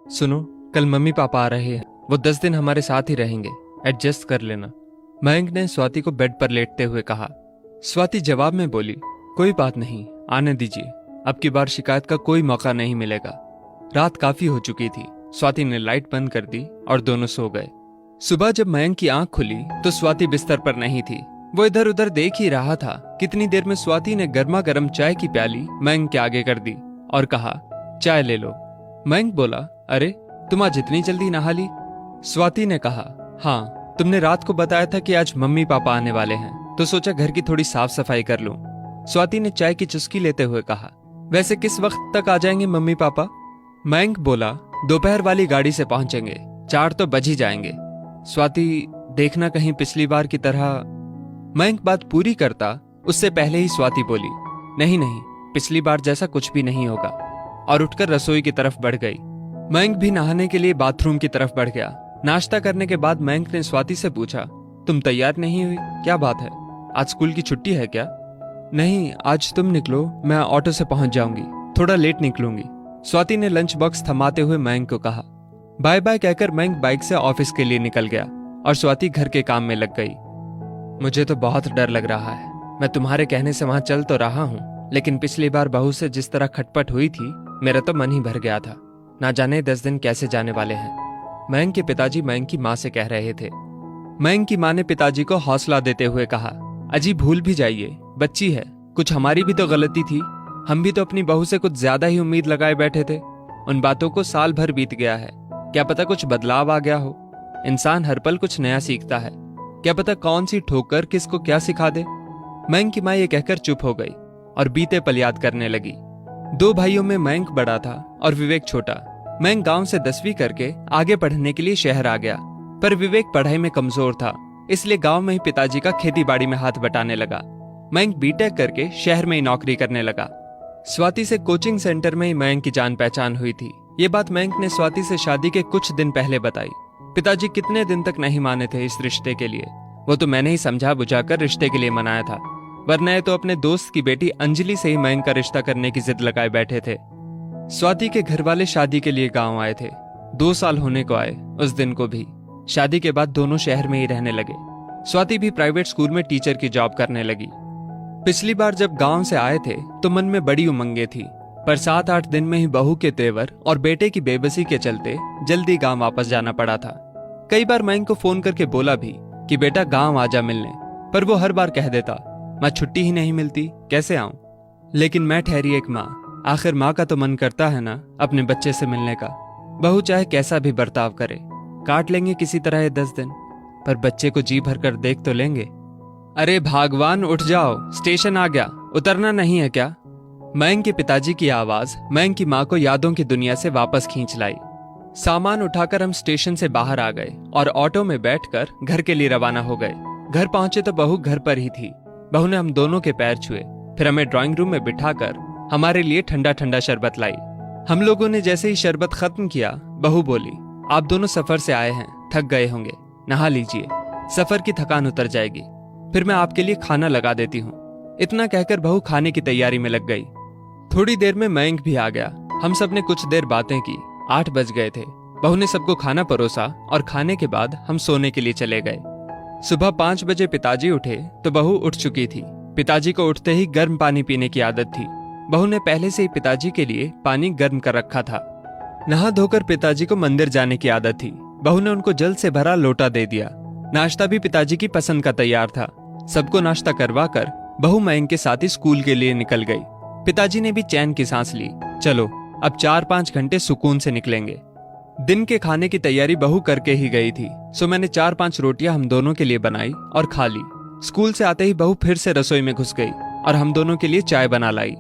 सुनो, कल mummy papa आ रहे हैं। वो 10 दिन हमारे साथ ही रहेंगे, एडजस्ट कर लेना। मयंक ने स्वाति को बेड पर लेटते हुए कहा। स्वाति जवाब में बोली, कोई बात नहीं, आने दीजिए, अब की बार शिकायत का कोई मौका नहीं मिलेगा। रात काफी हो चुकी थी। स्वाति ने लाइट बंद कर दी और दोनों सो गए। सुबह जब मयंक की आंख खुली तो स्वाति बिस्तर पर नहीं थी। वो इधर उधर देख ही रहा था। कितनी देर में स्वाति ने गर्मा गर्म चाय की प्याली मयंक के आगे कर दी और कहा, चाय ले लो। मयंक बोला, अरे तुम आज इतनी जल्दी नहा ली? स्वाति ने कहा, हाँ, तुमने रात को बताया था कि आज मम्मी पापा आने वाले हैं, तो सोचा घर की थोड़ी साफ सफाई कर लूं। स्वाति ने चाय की चुस्की लेते हुए कहा, वैसे किस वक्त तक आ जाएंगे मम्मी पापा? मयंक बोला, दोपहर वाली गाड़ी से पहुंचेंगे, 4 तो बज ही जाएंगे। स्वाति, देखना कहीं पिछली बार की तरह। मयंक बात पूरी करता उससे पहले ही स्वाति बोली, नहीं नहीं, पिछली बार जैसा कुछ भी नहीं होगा, और उठकर रसोई की तरफ बढ़ गई। मयंक भी नहाने के लिए बाथरूम की तरफ बढ़ गया। नाश्ता करने के बाद मयंक ने स्वाति से पूछा, तुम तैयार नहीं हुई, क्या बात है? आज स्कूल की छुट्टी है क्या? नहीं, आज तुम निकलो, मैं ऑटो से पहुंच जाऊंगी, थोड़ा लेट निकलूंगी। स्वाति ने लंच बॉक्स थमाते हुए मयंक को कहा। बाय बाय कहकर मयंक बाइक से ऑफिस के लिए निकल गया और स्वाति घर के काम में लग गई। मुझे तो बहुत डर लग रहा है। मैं तुम्हारे कहने से वहां चल तो रहा हूं, लेकिन पिछली बार बहू से जिस तरह खटपट हुई थी, मेरा तो मन ही भर गया था। ना जाने 10 दिन कैसे जाने वाले हैं। मयंक के पिताजी मयंक की माँ से कह रहे थे। मयंक की माँ ने पिताजी को हौसला देते हुए कहा, अजी भूल भी जाइए, बच्ची है, कुछ हमारी भी तो गलती थी। हम भी तो अपनी बहू से कुछ ज्यादा ही उम्मीद लगाए बैठे थे। उन बातों को साल भर बीत गया है, क्या पता कुछ बदलाव आ गया हो। इंसान हर पल कुछ नया सीखता है, क्या पता कौन सी ठोकर किसको क्या सिखा दे। मयंक की माँ ये कहकर चुप हो गई और बीते पल याद करने लगी। 2 भाइयों में मयंक बड़ा था और विवेक छोटा। मयंक गांव से 10वीं करके आगे पढ़ने के लिए शहर आ गया, पर विवेक पढ़ाई में कमजोर था, इसलिए गांव में ही पिताजी का खेती बाड़ी में हाथ बटाने लगा। मयंक बीटेक करके शहर में ही नौकरी करने लगा। स्वाति से कोचिंग सेंटर में ही मयंक की जान पहचान हुई थी। ये बात मयंक ने स्वाति से शादी के कुछ दिन पहले बताई। पिताजी कितने दिन तक नहीं माने थे इस रिश्ते के लिए। वो तो मैंने ही समझा बुझाकर रिश्ते के लिए मनाया था, वरना ये तो अपने दोस्त की बेटी अंजलि से ही मयंक का रिश्ता करने की जिद लगाए बैठे थे। स्वाति के घर वाले शादी के लिए गांव आए थे। 2 साल होने को आए उस दिन को भी। शादी के बाद दोनों शहर में ही रहने लगे। स्वाति भी प्राइवेट स्कूल में टीचर की जॉब करने लगी। पिछली बार जब गांव से आए थे तो मन में बड़ी उमंगे थी, पर 7-8 दिन में ही बहू के तेवर और बेटे की बेबसी के चलते जल्दी गांव वापस जाना पड़ा था। कई बार मयंक को फोन करके बोला भी कि बेटा गांव आजा मिलने, पर वो हर बार कह देता, माँ छुट्टी ही नहीं मिलती, कैसे आऊं? लेकिन मैं ठहरी एक माँ, आखिर माँ का तो मन करता है ना अपने बच्चे से मिलने का। बहू चाहे कैसा भी बर्ताव करे, काट लेंगे किसी तरह ये 10 दिन, पर बच्चे को जी भर कर देख तो लेंगे। अरे भगवान, उठ जाओ, स्टेशन आ गया, उतरना नहीं है क्या? मयंक के पिताजी की आवाज मयंक की माँ को यादों की दुनिया से वापस खींच लाई। सामान उठाकर हम स्टेशन से बाहर आ गए और ऑटो में बैठकर घर के लिए रवाना हो गए। घर पहुंचे तो बहू घर पर ही थी। बहू ने हम दोनों के पैर छुए, फिर हमें ड्राइंग रूम में बिठाकर हमारे लिए ठंडा ठंडा शरबत लाई। हम लोगों ने जैसे ही शरबत खत्म किया, बहू बोली, आप दोनों सफर से आए हैं, थक गए होंगे, नहा लीजिए, सफर की थकान उतर जाएगी, फिर मैं आपके लिए खाना लगा देती हूँ। इतना कहकर बहू खाने की तैयारी में लग गई। थोड़ी देर में मयंक भी आ गया। हम सब ने कुछ देर बातें की। 8 बज गए थे। बहू ने सबको खाना परोसा और खाने के बाद हम सोने के लिए चले गए। सुबह 5 बजे पिताजी उठे तो बहू उठ चुकी थी। पिताजी को उठते ही गर्म पानी पीने की आदत थी। बहू ने पहले से ही पिताजी के लिए पानी गर्म कर रखा था। नहा धोकर पिताजी को मंदिर जाने की आदत थी। बहू ने उनको जल से भरा लोटा दे दिया। नाश्ता भी पिताजी की पसंद का तैयार था। सबको नाश्ता करवा कर बहू मयंक के साथ ही स्कूल के लिए निकल गई। पिताजी ने भी चैन की सांस ली। चलो अब 4-5 घंटे सुकून से निकलेंगे। दिन के खाने की तैयारी बहू करके ही गई थी, सो मैंने 4-5 रोटियां हम दोनों के लिए बनाई और खा ली। स्कूल से आते ही बहू फिर से रसोई में घुस गई और हम दोनों के लिए चाय बना लाई।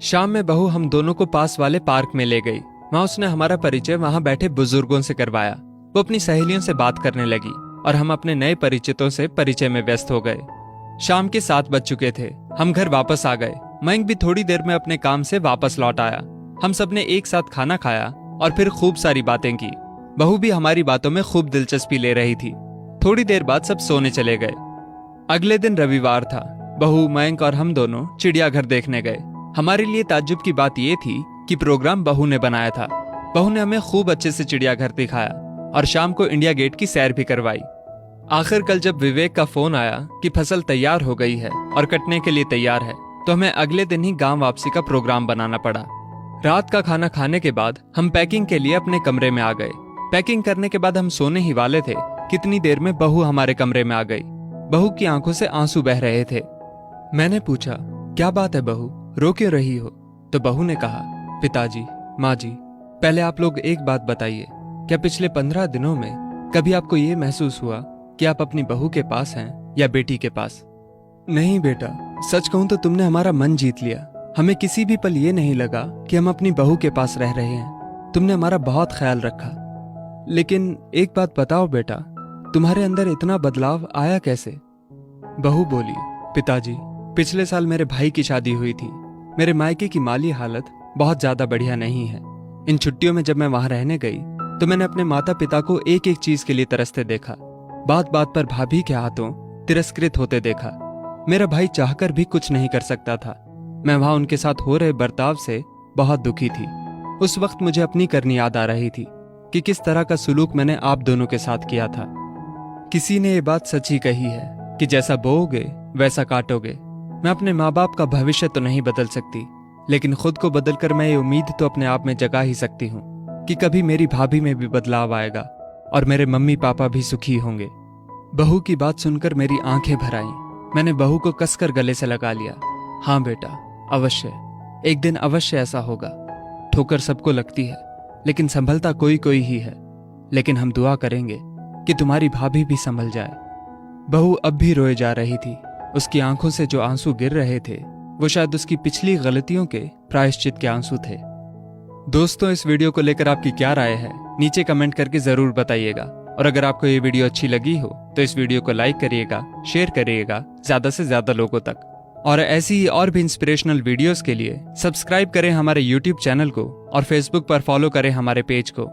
शाम में बहू हम दोनों को पास वाले पार्क में ले गई। वहां उसने हमारा परिचय वहां बैठे बुजुर्गों से करवाया। वो अपनी सहेलियों से बात करने लगी और हम अपने नए परिचितों से परिचय में व्यस्त हो गए। शाम के 7 बज चुके थे। हम घर वापस आ गए। मयंक भी थोड़ी देर में अपने काम से वापस लौट आया। हम सब ने एक साथ खाना खाया और फिर खूब सारी बातें की। बहू भी हमारी बातों में खूब दिलचस्पी ले रही थी। थोड़ी देर बाद सब सोने चले गए। अगले दिन रविवार था। बहू, मयंक और हम दोनों चिड़ियाघर देखने गए। हमारे लिए ताज्जुब की बात यह थी कि प्रोग्राम बहू ने बनाया था। बहू ने हमें खूब अच्छे से चिड़ियाघर दिखाया और शाम को इंडिया गेट की सैर भी करवाई। आखिर कल जब विवेक का फोन आया कि फसल तैयार हो गई है और कटने के लिए तैयार है, तो हमें अगले दिन ही गांव वापसी का प्रोग्राम बनाना पड़ा। रात का खाना खाने के बाद हम पैकिंग के लिए अपने कमरे में आ गए। पैकिंग करने के बाद हम सोने ही वाले थे, कितनी देर में बहू हमारे कमरे में आ गई। बहू की आंखों से आंसू बह रहे थे। मैंने पूछा, क्या बात है बहू, रो क्यों रही हो? तो बहू ने कहा, पिताजी, माँ जी, पहले आप लोग एक बात बताइए, क्या पिछले 15 दिनों में कभी आपको ये महसूस हुआ कि आप अपनी बहू के पास हैं या बेटी के पास? नहीं बेटा, सच कहूं तो तुमने हमारा मन जीत लिया। हमें किसी भी पल ये नहीं लगा कि हम अपनी बहू के पास रह रहे हैं। तुमने हमारा बहुत ख्याल रखा। लेकिन एक बात बताओ बेटा, तुम्हारे अंदर इतना बदलाव आया कैसे? बहू बोली, पिताजी, पिछले साल मेरे भाई की शादी हुई थी। मेरे मायके की माली हालत बहुत ज्यादा बढ़िया नहीं है। इन छुट्टियों में जब मैं वहां रहने गई तो मैंने अपने माता पिता को एक एक चीज के लिए तरसते देखा। बात बात पर भाभी के हाथों तिरस्कृत होते देखा। मेरा भाई चाहकर भी कुछ नहीं कर सकता था। मैं वहां उनके साथ हो रहे बर्ताव से बहुत दुखी थी। उस वक्त मुझे अपनी करनी याद आ रही थी कि किस तरह का सुलूक मैंने आप दोनों के साथ किया था। किसी ने ये बात सच ही कही है कि जैसा बोओगे वैसा काटोगे। मैं अपने माँ बाप का भविष्य तो नहीं बदल सकती, लेकिन खुद को बदलकर मैं ये उम्मीद तो अपने आप में जगा ही सकती हूँ कि कभी मेरी भाभी में भी बदलाव आएगा और मेरे मम्मी पापा भी सुखी होंगे। बहू की बात सुनकर मेरी आंखें भर आईं। मैंने बहू को कसकर गले से लगा लिया। हाँ बेटा, अवश्य, एक दिन अवश्य ऐसा होगा। ठोकर सबको लगती है, लेकिन संभलता कोई कोई ही है। लेकिन हम दुआ करेंगे कि तुम्हारी भाभी भी संभल जाए। बहू अब भी रोए जा रही थी। उसकी आंखों से जो आंसू गिर रहे थे वो शायद उसकी पिछली गलतियों के प्रायश्चित के आंसू थे। दोस्तों, इस वीडियो को लेकर आपकी क्या राय है, नीचे कमेंट करके जरूर बताइएगा। और अगर आपको ये वीडियो अच्छी लगी हो तो इस वीडियो को लाइक करिएगा, शेयर करिएगा ज्यादा से ज्यादा लोगों तक। और ऐसी ही और भी इंस्पिरेशनल वीडियोस के लिए सब्सक्राइब करें हमारे YouTube चैनल को और Facebook पर फॉलो करें हमारे पेज को।